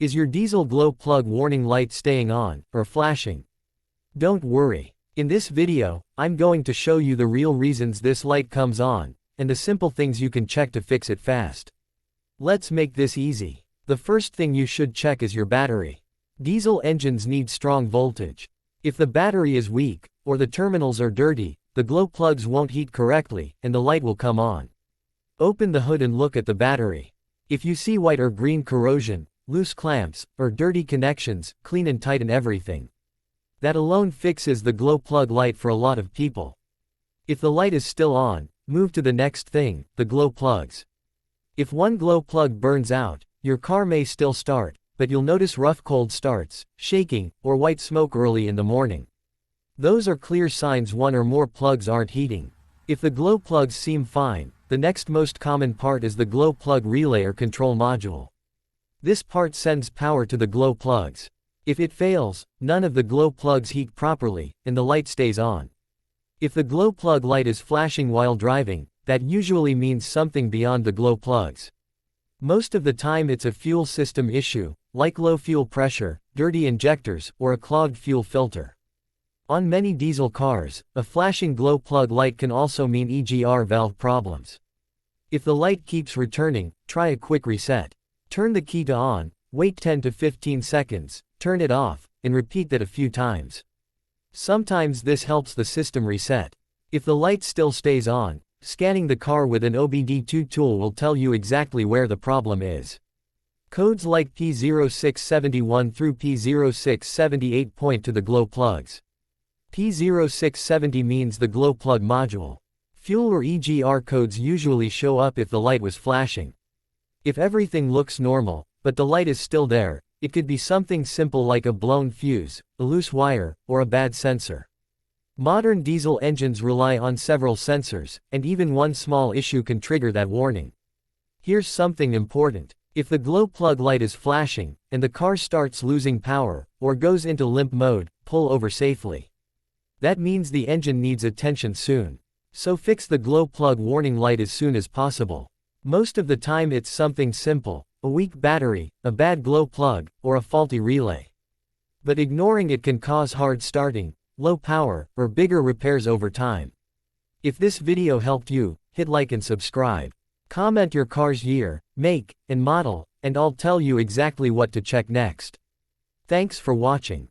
Is your diesel glow plug warning light staying on, or flashing? Don't worry. In this video, I'm going to show you the real reasons this light comes on, and the simple things you can check to fix it fast. Let's make this easy. The first thing you should check is your battery. Diesel engines need strong voltage. If the battery is weak, or the terminals are dirty, the glow plugs won't heat correctly, and the light will come on. Open the hood and look at the battery. If you see white or green corrosion, loose clamps, or dirty connections, clean and tighten everything. That alone fixes the glow plug light for a lot of people. If the light is still on, move to the next thing, the glow plugs. If one glow plug burns out, your car may still start, but you'll notice rough cold starts, shaking, or white smoke early in the morning. Those are clear signs one or more plugs aren't heating. If the glow plugs seem fine, the next most common part is the glow plug relay or control module. This part sends power to the glow plugs. If it fails, none of the glow plugs heat properly, and the light stays on. If the glow plug light is flashing while driving, that usually means something beyond the glow plugs. Most of the time it's a fuel system issue, like low fuel pressure, dirty injectors, or a clogged fuel filter. On many diesel cars, a flashing glow plug light can also mean EGR valve problems. If the light keeps returning, try a quick reset. Turn the key to on, wait 10 to 15 seconds, turn it off, and repeat that a few times. Sometimes this helps the system reset. If the light still stays on, scanning the car with an OBD2 tool will tell you exactly where the problem is. Codes like P0671 through P0678 point to the glow plugs. P0670 means the glow plug module. Fuel or EGR codes usually show up if the light was flashing. If everything looks normal, but the light is still there, it could be something simple like a blown fuse, a loose wire, or a bad sensor. Modern diesel engines rely on several sensors, and even one small issue can trigger that warning. Here's something important. If the glow plug light is flashing, and the car starts losing power, or goes into limp mode, pull over safely. That means the engine needs attention soon. So fix the glow plug warning light as soon as possible. Most of the time it's something simple, a weak battery, a bad glow plug, or a faulty relay. But ignoring it can cause hard starting, low power, or bigger repairs over time. If this video helped you, hit like and subscribe. Comment your car's year, make, and model, and I'll tell you exactly what to check next. Thanks for watching.